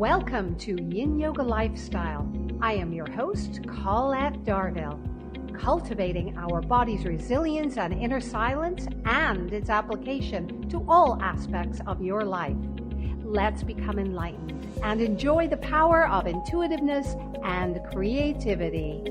Welcome to Yin Yoga Lifestyle. I am your host, Colette Darville. Cultivating our body's resilience and inner silence and its application to all aspects of your life. Let's become enlightened and enjoy the power of intuitiveness and creativity.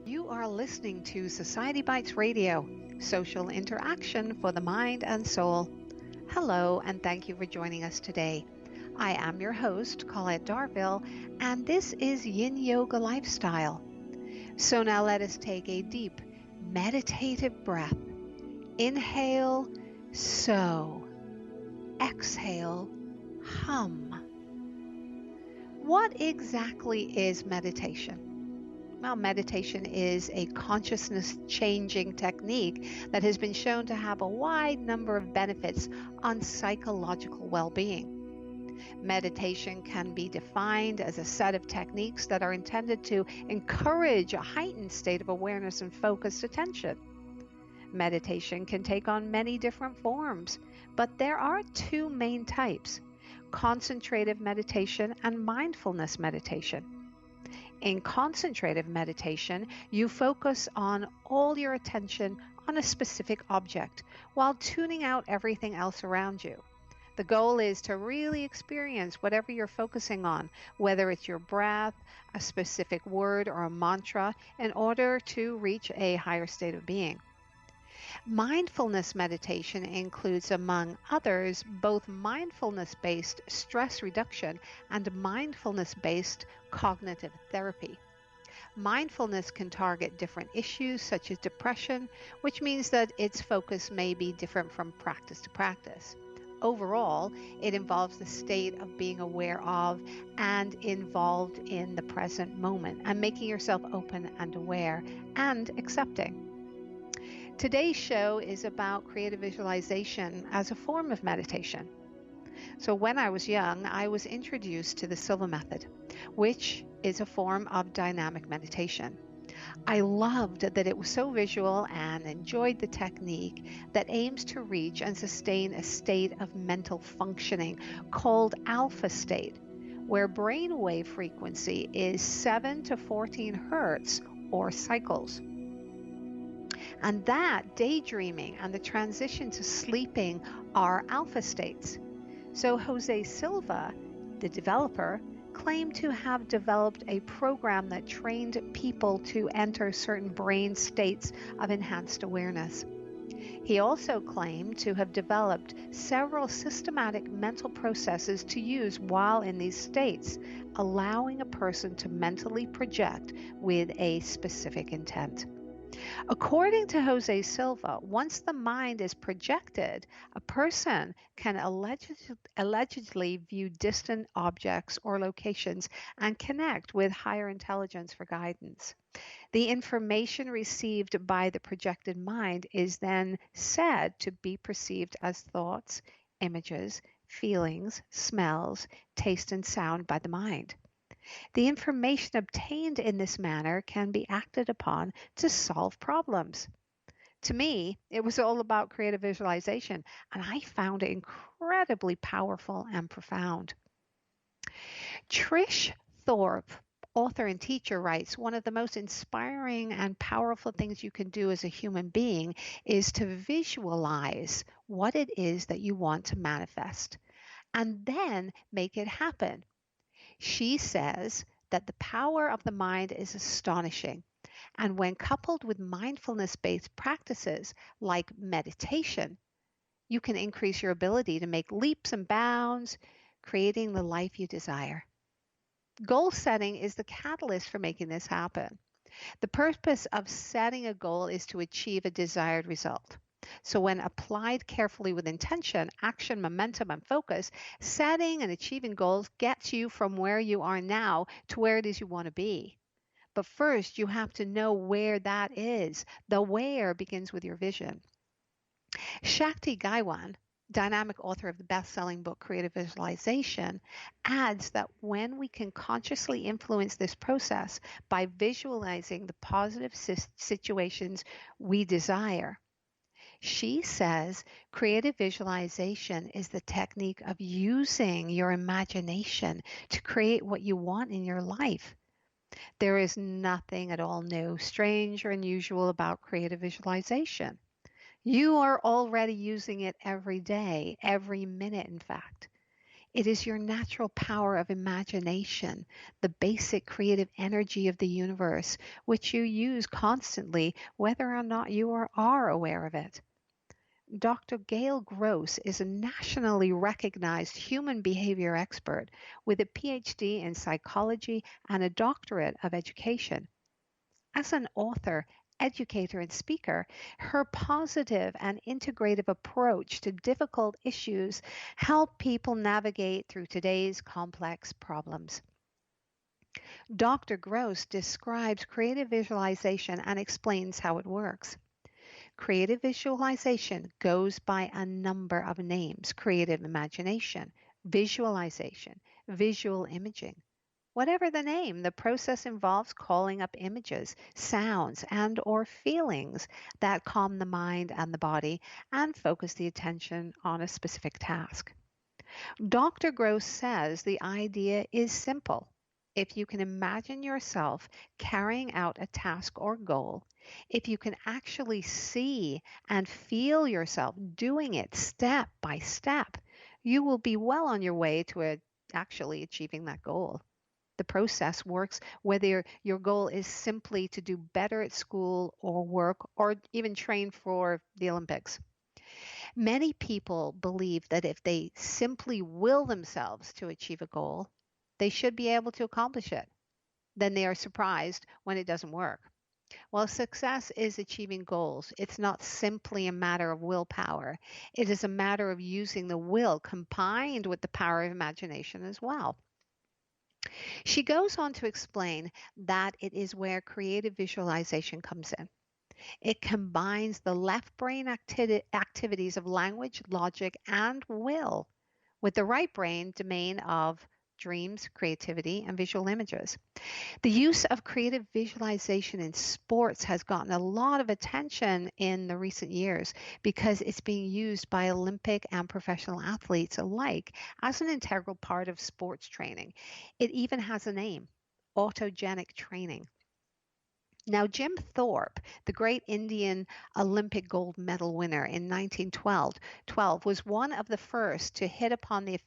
You are listening to Society Bites Radio, social interaction for the mind and soul. Hello, and thank you for joining us today. I am your host, Colette Darville, and this is Yin Yoga Lifestyle. So now let us take a deep, meditative breath. Inhale, so. Exhale, hum. What exactly is meditation? Well, meditation is a consciousness-changing technique that has been shown to have a wide number of benefits on psychological well-being. Meditation can be defined as a set of techniques that are intended to encourage a heightened state of awareness and focused attention. Meditation can take on many different forms, but there are two main types: concentrative meditation and mindfulness meditation. In concentrative meditation, you focus on all your attention on a specific object while tuning out everything else around you. The goal is to really experience whatever you're focusing on, whether it's your breath, a specific word, or a mantra, in order to reach a higher state of being. Mindfulness meditation includes, among others, both mindfulness-based stress reduction and mindfulness-based cognitive therapy. Mindfulness can target different issues such as depression, which means that its focus may be different from practice to practice. Overall, it involves the state of being aware of and involved in the present moment and making yourself open and aware and accepting. Today's show is about creative visualization as a form of meditation. So when I was young, I was introduced to the Silva Method, which is a form of dynamic meditation. I loved that it was so visual and enjoyed the technique that aims to reach and sustain a state of mental functioning called alpha state, where brainwave frequency is 7 to 14 hertz or cycles. And that daydreaming and the transition to sleeping are alpha states. So Jose Silva, the developer, claimed to have developed a program that trained people to enter certain brain states of enhanced awareness. He also claimed to have developed several systematic mental processes to use while in these states, allowing a person to mentally project with a specific intent. According to Jose Silva, once the mind is projected, a person can allegedly view distant objects or locations and connect with higher intelligence for guidance. The information received by the projected mind is then said to be perceived as thoughts, images, feelings, smells, taste, and sound by the mind. The information obtained in this manner can be acted upon to solve problems. To me, it was all about creative visualization, and I found it incredibly powerful and profound. Trish Thorpe, author and teacher, writes, one of the most inspiring and powerful things you can do as a human being is to visualize what it is that you want to manifest, and then make it happen. She says that the power of the mind is astonishing, and when coupled with mindfulness-based practices like meditation, you can increase your ability to make leaps and bounds, creating the life you desire. Goal setting is the catalyst for making this happen. The purpose of setting a goal is to achieve a desired result. So when applied carefully with intention, action, momentum, and focus, setting and achieving goals gets you from where you are now to where it is you want to be. But first, you have to know where that is. The where begins with your vision. Shakti Gaiwan, dynamic author of the best-selling book Creative Visualization, adds that when we can consciously influence this process by visualizing the positive situations we desire, she says creative visualization is the technique of using your imagination to create what you want in your life. There is nothing at all new, strange, or unusual about creative visualization. You are already using it every day, every minute, in fact. It is your natural power of imagination, the basic creative energy of the universe, which you use constantly, whether or not you are aware of it. Dr. Gail Gross is a nationally recognized human behavior expert with a PhD in psychology and a doctorate of education. As an author, educator, and speaker, her positive and integrative approach to difficult issues help people navigate through today's complex problems. Dr. Gross describes creative visualization and explains how it works. Creative visualization goes by a number of names: creative imagination, visualization, visual imaging. Whatever the name, the process involves calling up images, sounds, and or feelings that calm the mind and the body and focus the attention on a specific task. Dr. Gross says the idea is simple. If you can imagine yourself carrying out a task or goal, if you can actually see and feel yourself doing it step by step, you will be well on your way to actually achieving that goal. The process works whether your goal is simply to do better at school or work or even train for the Olympics. Many people believe that if they simply will themselves to achieve a goal, they should be able to accomplish it. Then they are surprised when it doesn't work. While success is achieving goals, it's not simply a matter of willpower. It is a matter of using the will combined with the power of imagination as well. She goes on to explain that it is where creative visualization comes in. It combines the left brain activities of language, logic, and will with the right brain domain of dreams, creativity, and visual images. The use of creative visualization in sports has gotten a lot of attention in the recent years because it's being used by Olympic and professional athletes alike as an integral part of sports training. It even has a name: autogenic training. Now, Jim Thorpe, the great Indian Olympic gold medal winner in 1912, was one of the first to hit upon the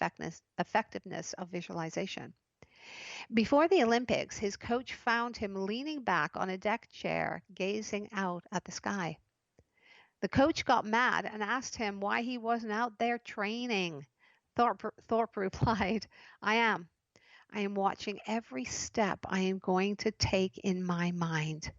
effectiveness of visualization. Before the Olympics, his coach found him leaning back on a deck chair, gazing out at the sky. The coach got mad and asked him why he wasn't out there training. Thorpe replied, I am. I am watching every step I am going to take in my mind.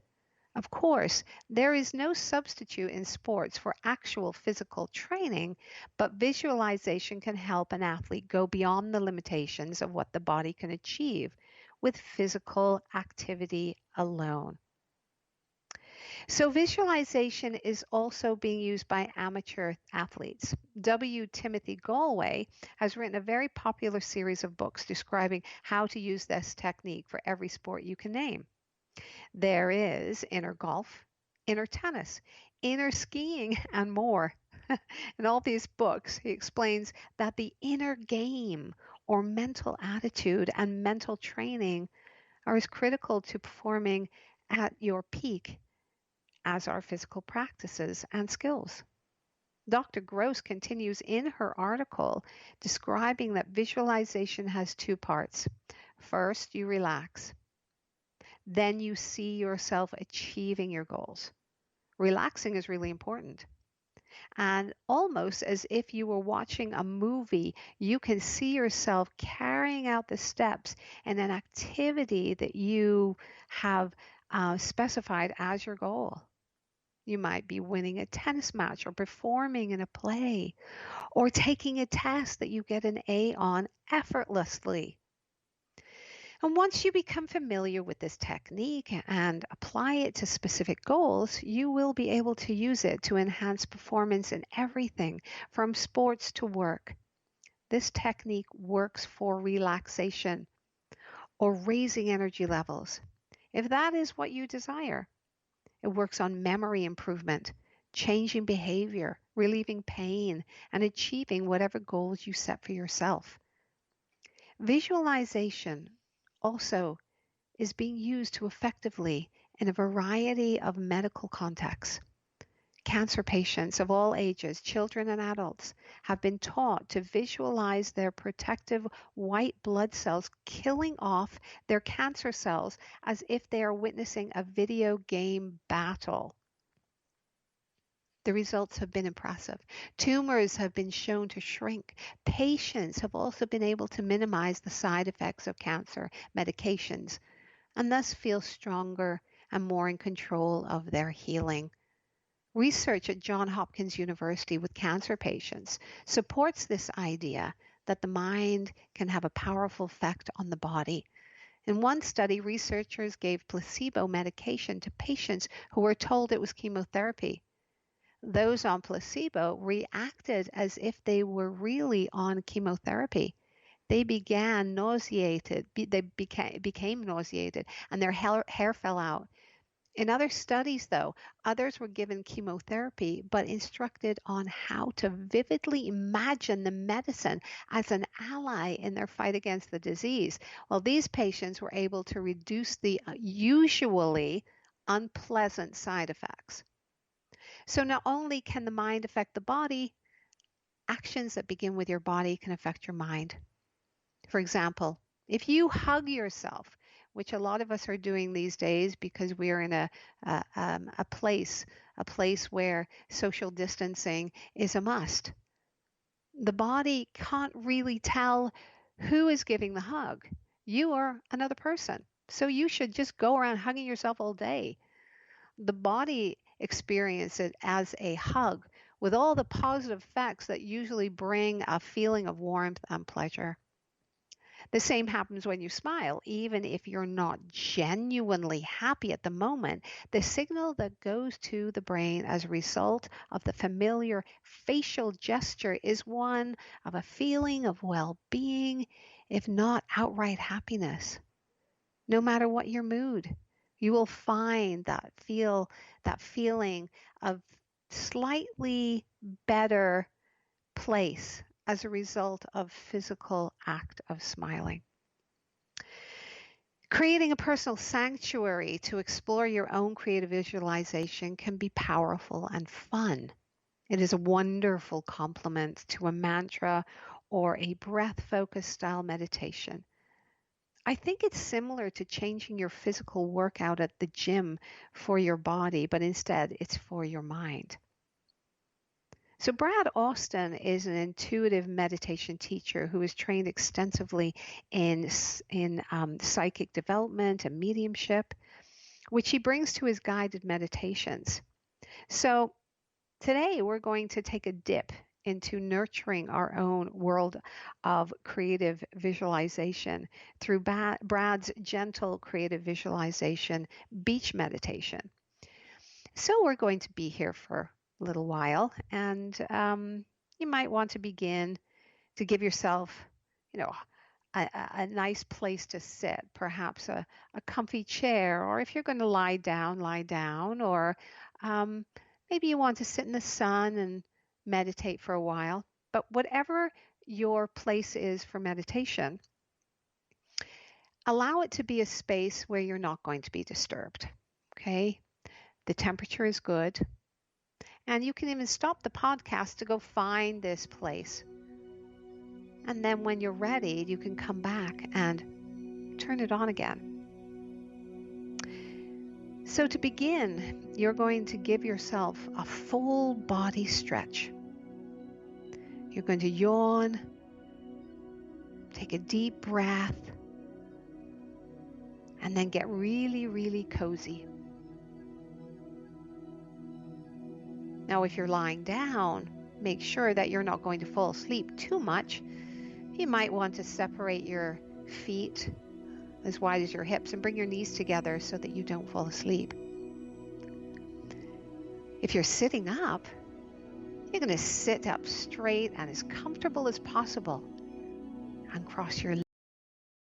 Of course, there is no substitute in sports for actual physical training, but visualization can help an athlete go beyond the limitations of what the body can achieve with physical activity alone. So visualization is also being used by amateur athletes. W. Timothy Galway has written a very popular series of books describing how to use this technique for every sport you can name. There is inner golf, inner tennis, inner skiing, and more. In all these books, he explains that the inner game or mental attitude and mental training are as critical to performing at your peak as are physical practices and skills. Dr. Gross continues in her article describing that visualization has two parts. First, you relax. Then you see yourself achieving your goals. Relaxing is really important. And almost as if you were watching a movie, you can see yourself carrying out the steps in an activity that you have specified as your goal. You might be winning a tennis match or performing in a play or taking a test that you get an A on effortlessly. And once you become familiar with this technique and apply it to specific goals, you will be able to use it to enhance performance in everything from sports to work. This technique works for relaxation or raising energy levels, if that is what you desire. It works on memory improvement, changing behavior, relieving pain, and achieving whatever goals you set for yourself. Visualization also is being used to effectively in a variety of medical contexts. Cancer patients of all ages, children and adults, have been taught to visualize their protective white blood cells killing off their cancer cells as if they are witnessing a video game battle. The results have been impressive. Tumors have been shown to shrink. Patients have also been able to minimize the side effects of cancer medications and thus feel stronger and more in control of their healing. Research at Johns Hopkins University with cancer patients supports this idea that the mind can have a powerful effect on the body. In one study, researchers gave placebo medication to patients who were told it was chemotherapy. Those on placebo reacted as if they were really on chemotherapy. They became nauseated, and their hair fell out. In other studies, though, others were given chemotherapy but instructed on how to vividly imagine the medicine as an ally in their fight against the disease. Well, these patients were able to reduce the usually unpleasant side effects. So not only can the mind affect the body, actions that begin with your body can affect your mind. For example, if you hug yourself, which a lot of us are doing these days because we are in a place where social distancing is a must, the body can't really tell who is giving the hug. You or another person. So you should just go around hugging yourself all day. The body experiences it as a hug with all the positive effects that usually bring a feeling of warmth and pleasure. The same happens when you smile. Even if you're not genuinely happy at the moment, the signal that goes to the brain as a result of the familiar facial gesture is one of a feeling of well-being, if not outright happiness. No matter what your mood, you will find that feeling of slightly better place as a result of physical act of smiling. Creating a personal sanctuary to explore your own creative visualization can be powerful and fun. It is a wonderful complement to a mantra or a breath-focused style meditation. I think it's similar to changing your physical workout at the gym for your body, but instead it's for your mind. So Brad Austin is an intuitive meditation teacher who is trained extensively in psychic development and mediumship, which he brings to his guided meditations. So today we're going to take a dip into nurturing our own world of creative visualization through Brad's gentle creative visualization beach meditation. So we're going to be here for a little while, and you might want to begin to give yourself, a nice place to sit, perhaps a comfy chair, or if you're going to lie down, or maybe you want to sit in the sun and meditate for a while. But whatever your place is for meditation, allow it to be a space where you're not going to be disturbed. Okay? The temperature is good. And you can even stop the podcast to go find this place. And then when you're ready, you can come back and turn it on again. So to begin, you're going to give yourself a full body stretch. You're going to yawn, take a deep breath, and then get really, really cozy. Now, if you're lying down, make sure that you're not going to fall asleep too much. You might want to separate your feet as wide as your hips, and bring your knees together so that you don't fall asleep. If you're sitting up, you're going to sit up straight and as comfortable as possible and cross your